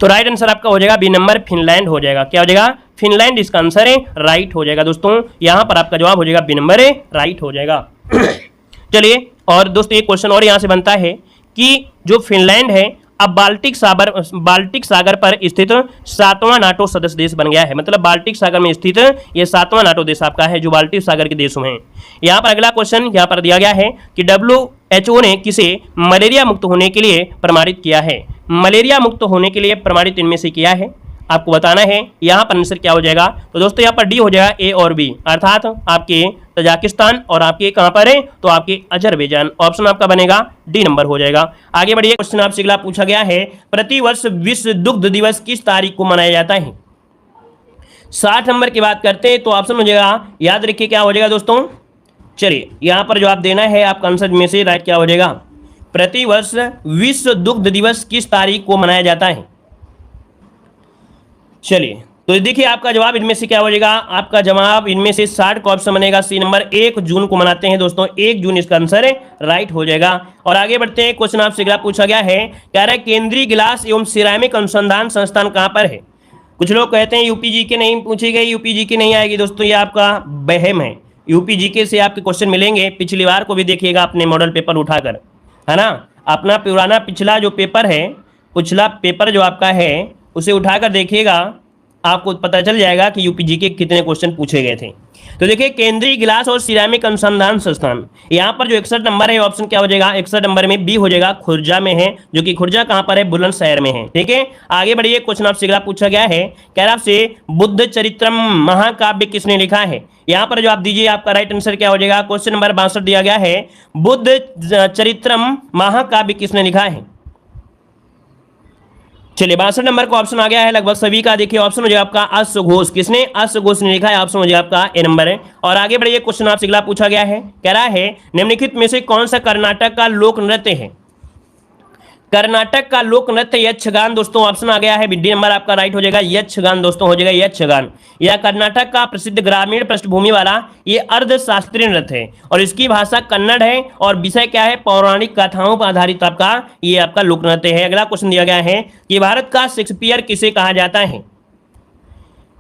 S1: तो राइट आंसर आपका हो जाएगा बी नंबर, फिनलैंड हो जाएगा। क्या हो जाएगा? फिनलैंड इसका आंसर है राइट हो जाएगा। दोस्तों यहां पर आपका जवाब हो जाएगा बी नंबर राइट हो जाएगा। चलिए, और दोस्तों एक क्वेश्चन और यहां से बनता है कि जो फिनलैंड है अब बाल्टिक सागर पर स्थित 7वां नाटो सदस्य देश बन गया है। मतलब बाल्टिक सागर में स्थित ये 7वां नाटो देश आपका है जो बाल्टिक सागर के देशों हैं। यहाँ पर अगला क्वेश्चन यहाँ पर दिया गया है कि WHO ने किसे मलेरिया मुक्त होने के लिए प्रमाणित किया है? मलेरिया मुक्त होने के लिए प्रमाणित इनमें से किया है, आपको बताना है। यहाँ पर आंसर क्या हो जाएगा? तो दोस्तों यहाँ पर डी हो जाएगा, ए और बी, अर्थात आपके तजाकिस्तान और आपके कहां पर है? तो आपके अजरबैजान। ऑप्शन आपका बनेगा डी नंबर हो जाएगा। आगे बढ़िए, क्वेश्चन आपसे अगला पूछा गया है, प्रतिवर्ष विश्व दुग्ध दिवस किस तारीख को मनाया जाता है? 60 नंबर की बात करते हैं तो ऑप्शन हो जाएगा, याद रखिए क्या हो जाएगा दोस्तों? चलिए यहां पर जो आप देना है आपका आंसर में से राइट क्या हो जाएगा? प्रतिवर्ष विश्व दुग्ध दिवस किस तारीख को मनाया जाता है? चलिए तो देखिए आपका जवाब इनमें से क्या हो जाएगा? आपका जवाब इनमें से 60 का ऑप्शन बनेगा सी नंबर, 1 जून को मनाते हैं दोस्तों। 1 जून इसका आंसर राइट हो जाएगा। और आगे बढ़ते हैं, क्वेश्चन आपसे अगला पूछा गया है, कह रहा है केंद्रीय गिलास एवं सिरामिक अनुसंधान संस्थान कहां पर है? कुछ लोग कहते हैं यूपीजीके नहीं पूछी गई, यूपीजीके नहीं आएगी। दोस्तों ये आपका वहम है। यूपीजीके से आपके क्वेश्चन मिलेंगे। पिछली बार को भी देखिएगा अपने मॉडल पेपर उठाकर, है ना, अपना पुराना पिछला जो पेपर है, पिछला पेपर जो आपका है उसे उठाकर देखिएगा, आपको पता चल जाएगा कि यूपीजीके कितने क्वेश्चन पूछे गए थे। तो देखिए केंद्रीय गिलास और सिरामिक अनुसंधान संस्थान, यहां पर जो 61 नंबर है ऑप्शन क्या हो जाएगा, 61 नंबर में बी हो जाएगा, खुर्जा में है, जो कि खुर्जा कहां पर है, बुलंदशहर में है। ठीक है, आगे बढ़िए, क्वेश्चन आपसे अगला पूछा गया है, कह रहा आपसे बुद्ध चरित्रम महाकाव्य किसने लिखा है। यहां पर जो आप दीजिए, आपका राइट आंसर क्या हो जाएगा, क्वेश्चन नंबर 62 दिया गया है, बुद्ध चरित्रम महाकाव्य किसने लिखा है। चलिए 62 नंबर का ऑप्शन आ गया है लगभग सभी का। देखिए ऑप्शन हो जाएगा आपका अश्वघोष, किसने, अश्वघोष ने लिखा है, ऑप्शन हो जाएगा आपका ए नंबर है। और आगे बढ़िए, क्वेश्चन आपसे अगला पूछा गया है, कह रहा है निम्नलिखित में से कौन सा कर्नाटक का लोक नृत्य है। कर्नाटक का लोक नृत्य यक्षगान दोस्तों, ऑप्शन आ गया है, डी नंबर आपका राइट हो जाएगा, यक्षगान दोस्तों हो जाएगा यक्षगान। यह कर्नाटक का प्रसिद्ध ग्रामीण पृष्ठभूमि वाला ये अर्ध शास्त्रीय नृत्य है और इसकी भाषा कन्नड़ है और विषय क्या है, पौराणिक कथाओं पर आधारित आपका ये आपका लोक नृत्य है। अगला क्वेश्चन दिया गया है कि भारत का शेक्सपियर किसे कहा जाता है।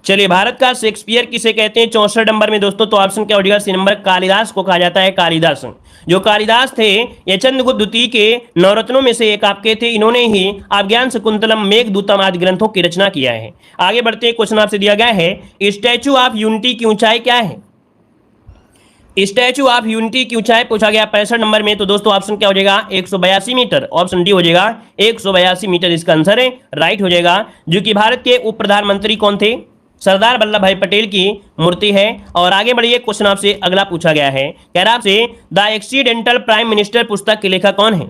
S1: चलिए भारत का शेक्सपियर किसे कहते हैं 64 नंबर में दोस्तों, तो ऑप्शन क्या हो जाएगा, सी नंबर, कालिदास को कहा जाता है, कालिदास। जो कालिदास थे ये चंद्रगुप्त द्वितीय के नवरत्नों में से एक आपके थे, इन्होंने ही अभिज्ञान शकुंतलम, मेघदूतम आदि ग्रंथों की रचना किया है। आगे बढ़ते हैं, क्वेश्चन आपसे दिया गया है स्टैचू ऑफ यूनिटी की ऊंचाई क्या है। स्टैचू ऑफ यूनिटी की ऊंचाई पूछा गया 65 नंबर में, तो दोस्तों ऑप्शन क्या हो जाएगा, 182 मीटर, ऑप्शन डी हो जाएगा 182 मीटर इसका आंसर है, राइट हो जाएगा। जो कि भारत के उप प्रधानमंत्री कौन थे, सरदार वल्लभ भाई पटेल की मूर्ति है। और आगे बढ़िए, क्वेश्चन आपसे अगला पूछा गया है, कह रहा आपसे द एक्सीडेंटल प्राइम मिनिस्टर पुस्तक के लेखक कौन है।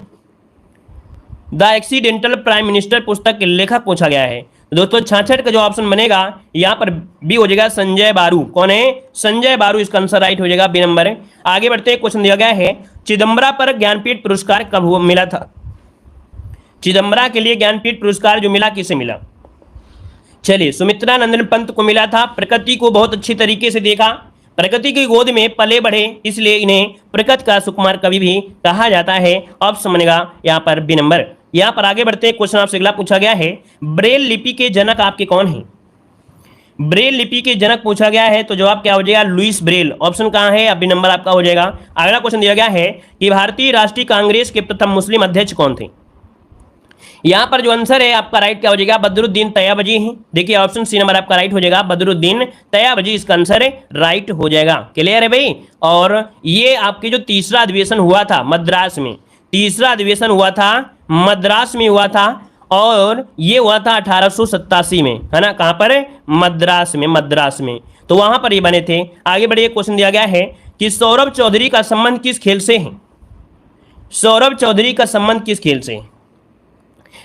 S1: द एक्सीडेंटल प्राइम मिनिस्टर पुस्तक के लेखक पूछा गया है दोस्तों, 66 का जो ऑप्शन बनेगा यहां पर बी हो जाएगा, संजय बारू। कौन है, संजय बारू इसका आंसर राइट हो जाएगा, बी नंबर है। आगे बढ़ते हैं, क्वेश्चन दिया गया है चिदम्बरा पर ज्ञानपीठ पुरस्कार कब मिला था। चिदम्बरा के लिए ज्ञानपीठ पुरस्कार जो मिला किसे मिला। चलिए सुमित्रा नंदन पंत को मिला था। प्रकृति को बहुत अच्छी तरीके से देखा, प्रकृति की गोद में पले बढ़े, इसलिए इन्हें प्रकृति का सुकुमार कवि भी कहा जाता है। ऑप्शन बनेगा यहाँ पर बी नंबर। यहाँ पर आगे बढ़ते हैं, क्वेश्चन आपसे अगला पूछा गया है ब्रेल लिपि के जनक आपके कौन हैं। ब्रेल लिपि के जनक पूछा गया है, तो जवाब क्या हो जाएगा, लुइस ब्रेल। ऑप्शन कहाँ है, अभी नंबर आपका हो जाएगा। अगला क्वेश्चन दिया गया है कि भारतीय राष्ट्रीय कांग्रेस के प्रथम मुस्लिम अध्यक्ष कौन थे। यहां पर जो आंसर है आपका राइट क्या हो जाएगा, बदरुद्दीन तैयबजी हैं। देखिए ऑप्शन सी नंबर आपका राइट हो जाएगा, बदरुद्दीन तैयबजी इसका आंसर है, राइट हो जाएगा। क्लियर है भाई। और ये आपके जो तीसरा अधिवेशन हुआ था मद्रास में, तीसरा अधिवेशन हुआ था मद्रास में हुआ था, और ये हुआ था 1887 में, है ना, कहां पर, मद्रास में, मद्रास में, तो वहां पर ये बने थे। आगे बढ़िए, क्वेश्चन दिया गया है कि सौरभ चौधरी का संबंध किस खेल से है। सौरभ चौधरी का संबंध किस खेल से है।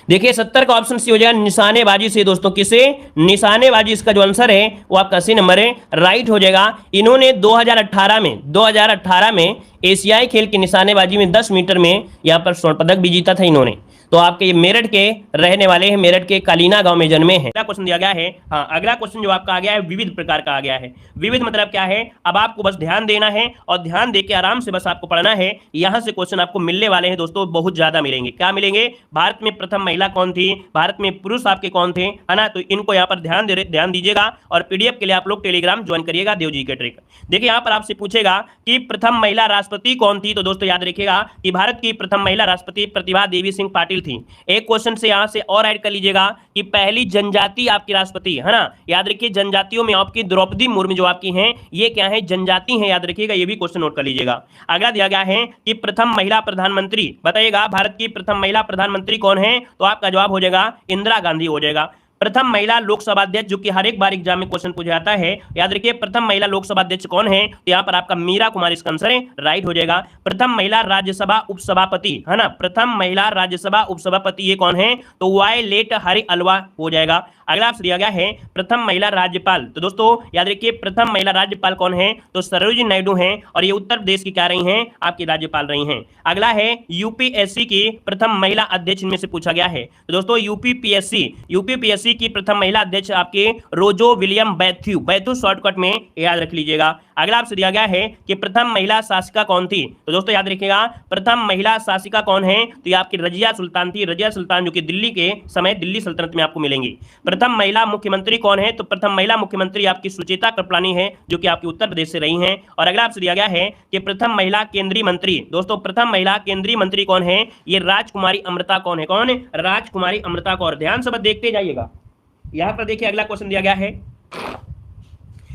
S1: देखिए 70 का ऑप्शन सी हो जाएगा, निशानेबाजी से दोस्तों, किसे, निशानेबाजी इसका जो आंसर है वो आपका सी नंबर है, राइट हो जाएगा। इन्होंने 2018 में एशियाई खेल की निशानेबाजी में 10 मीटर में यहां पर स्वर्ण पदक भी जीता था इन्होंने। तो आपके ये मेरठ के रहने वाले हैं, मेरठ के कालीना गांव में जन्मे हैं। अगला क्वेश्चन दिया गया है, हाँ अगला क्वेश्चन जो आपका आ गया है विविध प्रकार का आ गया है। विविध मतलब क्या है, अब आपको बस ध्यान देना है और ध्यान देके आराम से बस आपको पढ़ना है। यहां से क्वेश्चन आपको मिलने वाले हैं दोस्तों, बहुत ज्यादा मिलेंगे। क्या मिलेंगे, भारत में प्रथम महिला कौन थी, भारत में पुरुष आपके कौन थे, है ना, तो इनको यहाँ पर ध्यान दीजिएगा। और पीडीएफ के लिए आप लोग टेलीग्राम ज्वाइन करिएगा, देवजी के ट्रिक। देखिए यहाँ पर आपसे पूछेगा कि प्रथम महिला राष्ट्रपति कौन थी, तो दोस्तों याद रखिएगा कि भारत की प्रथम महिला राष्ट्रपति प्रतिभा देवी सिंह पाटिल थी। एक क्वेश्चन से यहां से और ऐड कर लीजिएगा कि पहली जनजाति आपकी राष्ट्रपति, है ना, याद रखिए जनजातियों में आपकी द्रौपदी मुर्मू जो आपकी हैं ये क्या है, जनजाति हैं, याद रखिएगा, ये भी क्वेश्चन नोट कर लीजिएगा। अगला दिया गया है कि प्रथम महिला प्रधानमंत्री बताइएगा, भारत की प्रथम महिला प्रधानमंत्री कौन है, तो आपका जवाब हो जाएगा इंदिरा गांधी हो जाएगा। प्रथम महिला लोकसभा अध्यक्ष, जो कि हर एक बार एग्जाम में क्वेश्चन पूछा जाता है, याद रखिए प्रथम महिला लोकसभा अध्यक्ष कौन है, तो यहाँ पर आपका मीरा कुमारी इसका आंसर है, राइट हो जाएगा। प्रथम महिला राज्यसभा उपसभापति, है ना, प्रथम महिला राज्यसभा उपसभापति ये कौन है, तो वायलेट हरि अलवा हो जाएगा। अगला आपसे दिया गया है प्रथम महिला राज्यपाल, तो दोस्तों याद रखिए प्रथम महिला राज्यपाल कौन है, तो सरोजिनी नायडू हैं, और ये उत्तर प्रदेश की क्या रही हैं, आपकी राज्यपाल रही हैं। अगला है यूपीएससी की प्रथम महिला अध्यक्ष इनमें से पूछा गया है, तो दोस्तों यूपीपीएससी की प्रथम महिला अध्यक्ष आपके रोजो विलियम बैथ्यू शॉर्टकट में याद रख लीजिएगा। अगला आपसे दिया गया है कि प्रथम महिला शासिका कौन थी, तो दोस्तों याद रखिएगा प्रथम महिला शासिका कौन है, तो ये आपकी रजिया सुल्तान थी, रजिया सुल्तान, जो कि दिल्ली के समय दिल्ली सल्तनत में आपको मिलेंगी। प्रथम महिला मुख्यमंत्री कौन है, तो प्रथम महिला मुख्यमंत्री आपकी सुचेता कृपलानी है, जो कि आपकी उत्तर प्रदेश से रही हैं। और अगला आपसे दिया गया है कि प्रथम महिला केंद्रीय मंत्री, दोस्तों प्रथम महिला केंद्रीय मंत्री कौन है, ये राजकुमारी अमृता कौन है, कौन है, राजकुमारी अमृता कौर। ध्यान से देखते जाइएगा। यहां पर देखिए अगला क्वेश्चन दिया गया है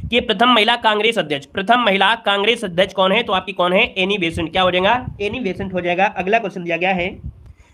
S1: कि प्रथम महिला कांग्रेस अध्यक्ष, प्रथम महिला कांग्रेस अध्यक्ष कौन है? तो आपकी कौन है? Annie Besant. क्या हो जाएगा? एनी बेसेंट हो जाएगा। अगला क्वेश्चन दिया गया है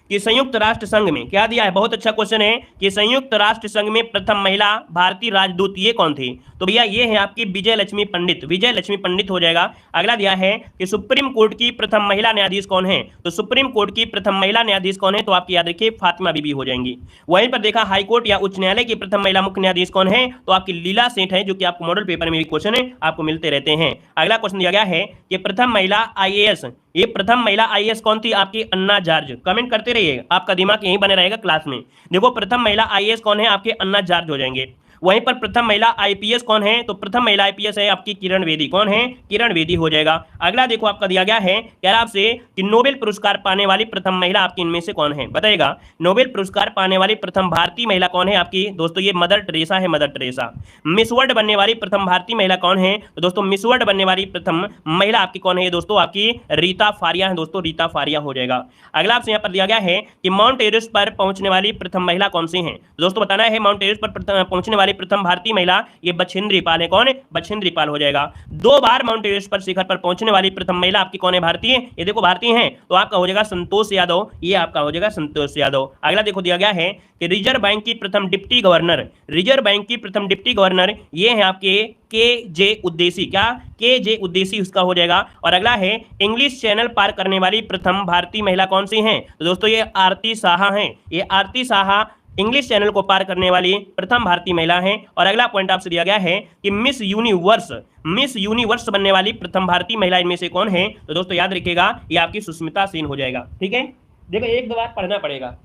S1: कि संयुक्त राष्ट्र संघ में, क्या दिया है? बहुत अच्छा क्वेश्चन है कि संयुक्त राष्ट्र संघ में प्रथम महिला भारतीय राजदूत ये कौन थी? तो भैया ये है आपकी विजय लक्ष्मी पंडित, विजय लक्ष्मी पंडित हो जाएगा। अगला दिया है कि सुप्रीम कोर्ट की प्रथम महिला न्यायाधीश कौन है? तो सुप्रीम कोर्ट की प्रथम महिला न्यायाधीश कौन है? तो आपकी याद रखिए फातिमा बीबी हो जाएंगी। वहीं पर देखा हाई कोर्ट या उच्च न्यायालय की प्रथम महिला मुख्य न्यायाधीश कौन है? तो आपकी लीला सेठ है, जो कि आपको मॉडल पेपर में भी क्वेश्चन है आपको मिलते रहते हैं। अगला क्वेश्चन दिया गया है कि प्रथम महिला आईएएस, ये प्रथम महिला आईएएस कौन थी? आपकी अन्ना जार्ज। कमेंट करते रहिए, आपका दिमाग यहीं बने रहेगा क्लास में। देखो प्रथम महिला आईएएस कौन है? आपके अन्ना जार्ज हो जाएंगे। वहीं पर प्रथम महिला आईपीएस कौन है? तो प्रथम महिला आईपीएस है आपकी किरण बेदी। कौन है? किरण बेदी हो जाएगा। अगला देखो आपका दिया गया है यार आपसे कि नोबेल पुरस्कार पाने वाली प्रथम महिला आपकी इनमें से कौन है? बताइएगा। नोबेल पुरस्कार पाने वाली प्रथम भारतीय महिला कौन है आपकी? दोस्तों ये मदर टेरेसा है, मदर टेरेसा। मिस वर्ल्ड बनने वाली प्रथम भारतीय महिला कौन है? तो दोस्तों मिस वर्ल्ड बनने वाली प्रथम महिला आपकी कौन है दोस्तों? आपकी रीता फारिया है दोस्तों, रीता फारिया हो जाएगा। अगला आपसे यहाँ पर दिया गया है कि माउंट एवरेस्ट पर पहुंचने वाली प्रथम महिला कौन सी है? दोस्तों बताना है माउंट एवरेस्ट पर पहुंचने वाली प्रथम भारतीय महिला ये बछेंद्री पाल है। कौन है? बछेंद्री पाल हो जाएगा। 2 बार माउंट एवरेस्ट पर शिखर पर पहुंचने वाली प्रथम महिला आपकी कौन है? भारतीय। ये देखो भारतीय है तो आपका हो जाएगा संतोष यादव, ये आपका हो जाएगा संतोष यादव। अगला देखो दिया गया है कि रिजर्व बैंक की प्रथम डिप्टी गवर्नर, रिजर्व बैंक की प्रथम डिप्टी गवर्नर ये है आपके के जे उद्देशी। क्या? के जे उद्देशी उसका हो जाएगा। और अगला है इंग्लिश चैनल पार करने वाली प्रथम भारतीय महिला कौन सी है? तो दोस्तों ये आरती साहा है, ये आरती साहा इंग्लिश चैनल को पार करने वाली प्रथम भारतीय महिला है। और अगला पॉइंट आपसे दिया गया है कि मिस यूनिवर्स, मिस यूनिवर्स बनने वाली प्रथम भारतीय महिला इनमें से कौन है? तो दोस्तों याद रखिएगा ये आपकी सुष्मिता सेन हो जाएगा। ठीक है, देखो 1-2 बार पढ़ना पड़ेगा,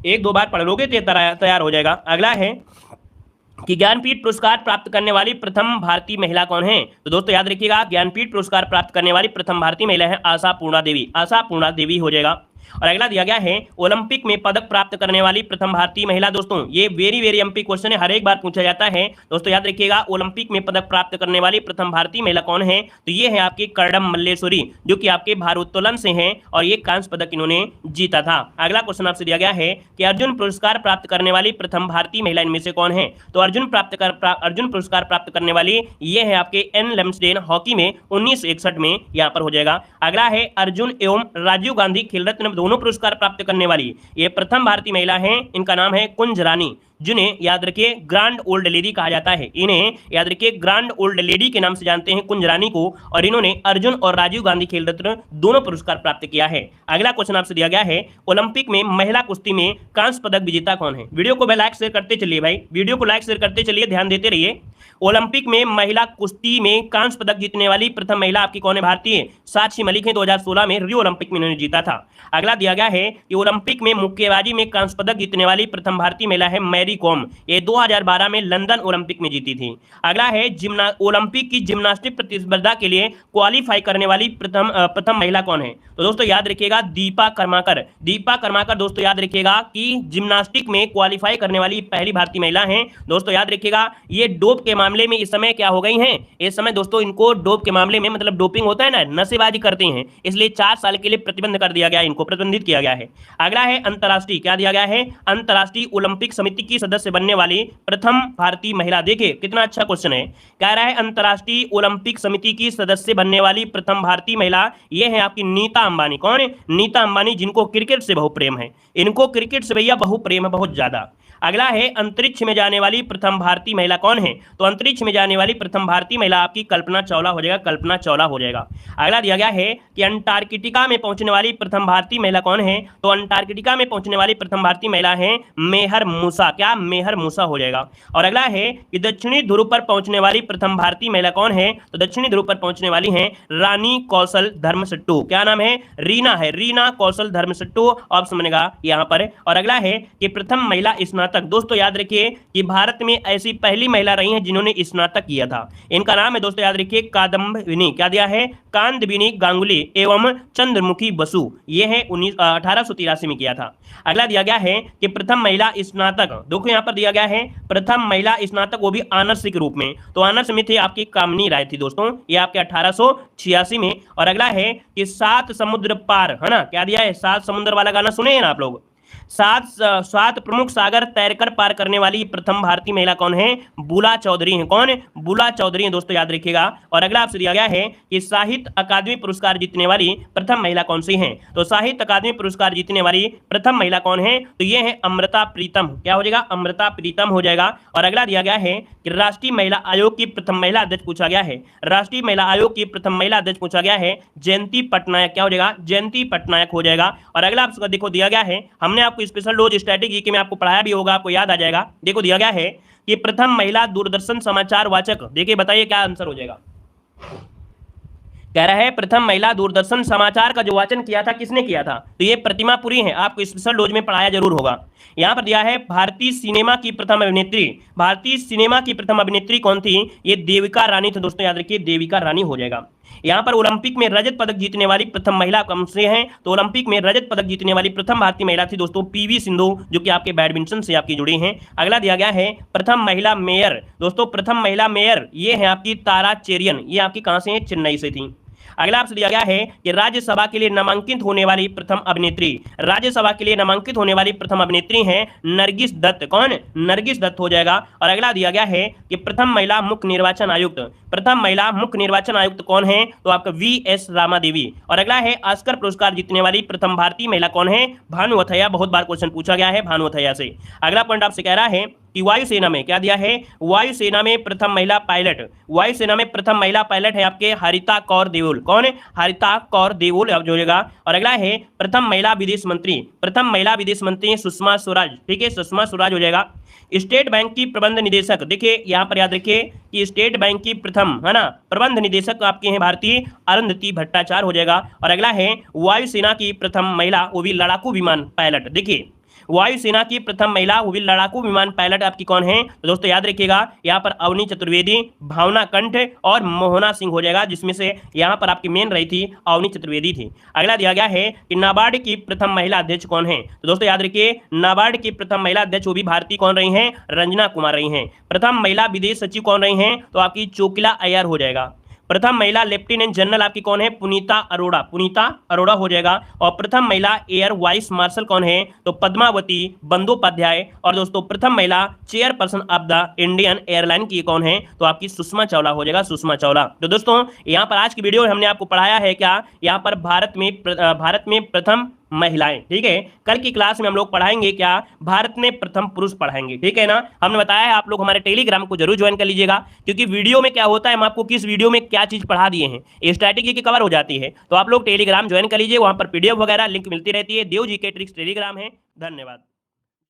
S1: 1-2 बार पढ़ लोगे तो तैयार हो जाएगा। अगला है कि ज्ञानपीठ पुरस्कार प्राप्त करने वाली प्रथम भारतीय महिला कौन है? तो दोस्तों याद रखिएगा ज्ञानपीठ पुरस्कार प्राप्त करने वाली प्रथम भारतीय महिला है आशा पूर्णा देवी, आशा पूर्णा देवी हो जाएगा। और अगला दिया गया है ओलंपिक में पदक प्राप्त करने वाली प्रथम भारतीय महिला। दोस्तों ये वेरी वेरी एमपी क्वेश्चन है, हर एक बार पूछा जाता है। दोस्तों याद रखिएगा ओलंपिक में पदक प्राप्त करने वाली प्रथम भारतीय महिला कौन है? तो ये है आपकी कर्णम मल्लेश्वरी, जो कि आपके भारोत्तोलन से हैं और ये कांस्य पदक इन्होंने जीता था। अगला क्वेश्चन आपसे दिया गया है कि अर्जुन पुरस्कार प्राप्त करने वाली प्रथम भारतीय महिला इनमें से कौन है? तो अर्जुन पुरस्कार प्राप्त करने वाली ये है आपके एन लम्सडेन, हॉकी में 1961 में यहाँ पर हो जाएगा। अगला है अर्जुन एवं राजीव गांधी खेल रत्न दोनों पुरस्कार प्राप्त करने वाली ये प्रथम भारतीय महिला हैं, इनका नाम है कुंज रानी, जिन्हें याद रखिए ग्रैंड ओल्ड लेडी कहा जाता है। इन्हें याद रखिए ग्रैंड ओल्ड लेडी के नाम से जानते हैं कुंज रानी को, और इन्होंने अर्जुन और राजीव गांधी खेल रत्न दोनों पुरस्कार प्राप्त किया है। अगला क्वेश्चन आपसे दिया गया है ओलंपिक में महिला कुश्ती में कांस्य पदक विजेता कौन है? वीडियो को लाइक शेयर करते चलिए भाई, वीडियो को लाइक शेयर करते चलिए, ध्यान देते रहिए। ओलंपिक में महिला कुश्ती में कांस्य पदक जीतने वाली प्रथम महिला आपकी कौन है? भारतीय साक्षी मलिक है, 2016 में रियो ओलंपिक में इन्होंने जीता था। अगला दिया गया है कि ओलंपिक में मुक्केबाजी में कांस्य पदक जीतने वाली प्रथम भारतीय महिला है मैरी कॉम, ये 2012 में लंदन ओलंपिक में जीती थी। अगला है ओलंपिक की जिम्नास्टिक प्रतिस्पर्धा के लिए क्वालिफाई करने वाली प्रथम महिला कौन है? तो दोस्तों याद रखिएगा दीपा कर्माकर, दीपा कर्माकर दोस्तों याद रखिएगा कि जिम्नास्टिक में क्वालिफाई करने वाली पहली भारतीय महिला है। दोस्तों याद रखिएगा ये डोप के मामले में इस समय क्या हो गई हैं? इस समय दोस्तों इनको डोप के मामले में मतलब डोपिंग होता है ना, नशेबाजी करते हैं, इसलिए 4 साल के लिए प्रतिबंध कर दिया गया, इनको प्रतिबंधित किया गया है। अगला है अंतर्राष्ट्रीय, क्या दिया गया है? अंतर्राष्ट्रीय ओलंपिक समिति की सदस्य बनने वाली प्रथम भारतीय महिला। देखिए कितना अच्छा क्वेश्चन है, कह रहा है अंतर्राष्ट्रीय ओलंपिक समिति की सदस्य बनने वाली प्रथम भारतीय महिला ये है आपकी नीता अंबानी। कौन है? नीता अंबानी, जिनको क्रिकेट से बहुत प्रेम है, इनको क्रिकेट से भैया बहुत प्रेम है, बहुत ज्यादा। अगला है अंतरिक्ष में जाने वाली प्रथम भारतीय महिला कौन है? तो अंतरिक्ष में जाने वाली प्रथम भारतीय महिला आपकी कल्पना चावला हो जाएगा, कल्पना चावला हो जाएगा। अगला दिया गया है कि अंटार्कटिका में पहुंचने वाली प्रथम भारतीय महिला कौन है? तो अंटार्कटिका में पहुंचने वाली प्रथम भारतीय महिला है मेहर मूसा, क्या? मेहर मूसा हो जाएगा। और अगला है कि दक्षिणी ध्रुव पर पहुंचने वाली प्रथम भारतीय महिला कौन है? तो दक्षिणी ध्रुव पर पहुंचने वाली है रानी कौशल धर्मसट्टू, क्या नाम है? रीना है, रीना कौशल धर्मसट्टू ऑप्शन बनेगा यहाँ पर। और अगला है कि प्रथम महिला स्नातक, दोस्तों याद रखिए कि भारत में ऐसी पहली महिला रही हैं जिन्होंने स्नातक किया था, इनका नाम है दोस्तों याद रखिए कादम्बिनी, क्या दिया है? कांदबिनी गांगुली एवं चंद्रमुखी बसु, ये है 1883 में किया था। अगला दिया गया है कि प्रथम महिला स्नातक, देखो यहाँ पर दिया गया है प्रथम महिला स्नातक, वो भी ऑनर्स के रूप में, तो ऑनर्स में थे आपकी कामिनी राय थी दोस्तों, ये आपके 1886 में। और अगला है कि 7 समुद्र पार, है ना, क्या दिया है? 7 समुद्र वाला गाना सुने हैं ना आप लोग? सात प्रमुख सागर तैरकर पार करने वाली प्रथम भारतीय महिला कौन है? बुला चौधरी है। कौन? बुला चौधरी है दोस्तों, याद रखिएगा। और अगला आपसे दिया गया है कि साहित्य अकादमी पुरस्कार जीतने वाली प्रथम महिला कौन सी है? तो साहित्य अकादमी पुरस्कार जीतने वाली प्रथम महिला कौन है? तो ये है अमृता प्रीतम। क्या हो जाएगा? अमृता प्रीतम हो जाएगा। और अगला दिया गया है कि राष्ट्रीय महिला आयोग की प्रथम महिला अध्यक्ष पूछा गया है। राष्ट्रीय महिला आयोग की प्रथम महिला अध्यक्ष पूछा गया है जयंती पटनायक। क्या हो जाएगा? जयंती पटनायक हो जाएगा। और अगला आपको देखो दिया गया है, हमने आपको स्पेशल डोज स्ट्रेटेजी के में आपको पढ़ाया भी होगा, आपको याद आ जाएगा। देखो दिया गया है कि प्रथम महिला दूरदर्शन समाचार वाचक। देखिए बताइए क्या आंसर हो जाएगा। कह रहा है प्रथम महिला दूरदर्शन समाचार का जो वाचन किया था किसने किया था? तो ये प्रतिमा पुरी है, आपको स्पेशल डोज में पढ़ाया जरूर होगा। यहां पर दिया है भारतीय सिनेमा की प्रथम अभिनेत्री। भारतीय सिनेमा की प्रथम अभिनेत्री कौन थी? ये देविका रानी थी दोस्तों, याद रखिए देविका रानी हो जाएगा। यहां पर ओलंपिक में रजत पदक जीतने वाली प्रथम महिला कौन से हैं? तो ओलंपिक में रजत पदक जीतने वाली प्रथम भारतीय महिला थी दोस्तों पीवी सिंधु, जो कि आपके बैडमिंटन से आपकी जुड़ी हैं। अगला दिया गया है प्रथम महिला मेयर। दोस्तों प्रथम महिला मेयर ये है आपकी तारा चेरियन, ये आपकी कहां से है? चेन्नई से थी। अगला आपसे दिया गया है कि राज्यसभा के लिए नामांकित होने वाली प्रथम अभिनेत्री। राज्यसभा के लिए नामांकित होने वाली प्रथम अभिनेत्री हैं नरगिस दत्त। कौन? नरगिस दत्त हो जाएगा। और अगला दिया गया है कि प्रथम महिला मुख्य निर्वाचन आयुक्त। प्रथम महिला मुख्य निर्वाचन आयुक्त कौन है? तो आपका वी.एस. रामा देवी। और अगला है ऑस्कर पुरस्कार जीतने वाली प्रथम भारतीय महिला कौन है? भानु अथैया। बहुत बार क्वेश्चन पूछा गया है भानु अथैया से। अगला पॉइंट आपसे कह रहा है कि वायुसेना में क्या दिया है? वायुसेना में प्रथम महिला पायलट। वायुसेना में प्रथम महिला पायलट है आपके हरिता कौर देओल। कौन है? हरिता कौर देओल जोड़ेगा। और अगला है प्रथम महिला विदेश मंत्री। प्रथम महिला विदेश मंत्री सुषमा स्वराज। ठीक है, सुषमा स्वराज हो जाएगा। स्टेट बैंक की प्रबंध निदेशक, देखिए यहां पर याद रखिए कि स्टेट बैंक की प्रथम है ना प्रबंध निदेशक आपके हैं भारतीय अरुंधति भट्टाचार्य हो जाएगा। और अगला है वायुसेना की प्रथम महिला, वो भी लड़ाकू विमान पायलट। देखिए वायुसेना की प्रथम महिला वो भी लड़ाकू विमान पायलट आपकी कौन है? तो दोस्तों याद रखिएगा यहाँ पर अवनी चतुर्वेदी, भावना कंठ और मोहना सिंह हो जाएगा, जिसमें से यहाँ पर आपकी मेन रही थी अवनी चतुर्वेदी थी। अगला दिया गया है कि नाबार्ड की प्रथम महिला अध्यक्ष कौन है? तो दोस्तों याद रखिए नाबार्ड की प्रथम महिला अध्यक्ष वो भी भारतीय कौन रही हैं? रंजना कुमार रही हैं। प्रथम महिला विदेश सचिव कौन रही हैं? तो आपकी चोकिला अय्यर हो जाएगा। प्रथम महिला लेफ्टिनेंट जनरल आपकी कौन है? पुनीता अरोड़ा। पुनीता अरोड़ा हो जाएगा। और प्रथम महिला एयर वाइस मार्शल कौन है? तो पद्मावती बंदोपाध्याय। और दोस्तों प्रथम महिला chairperson of the Indian airline की कौन है? तो आपकी सुषमा चावला हो जाएगा, सुषमा चावला। तो दोस्तों यहाँ पर आज की वीडियो में हमने आपको पढ़ाया है क्या? यहाँ पर भारत में प्रथम महिलाएं। ठीक है, कल की क्लास में हम लोग पढ़ाएंगे क्या? भारत में प्रथम पुरुष पढ़ाएंगे। ठीक है ना, हमने बताया है आप लोग हमारे टेलीग्राम को जरूर ज्वाइन कर लीजिएगा, क्योंकि वीडियो में क्या होता है हम आपको किस वीडियो में क्या चीज पढ़ा दिए हैं ये स्ट्रैटेजी की कवर हो जाती है। तो आप लोग टेलीग्राम ज्वाइन कर लीजिए, वहां पर पीडीएफ वगैरह लिंक मिलती रहती है। देव जी के ट्रिक्स टेलीग्राम है। धन्यवाद।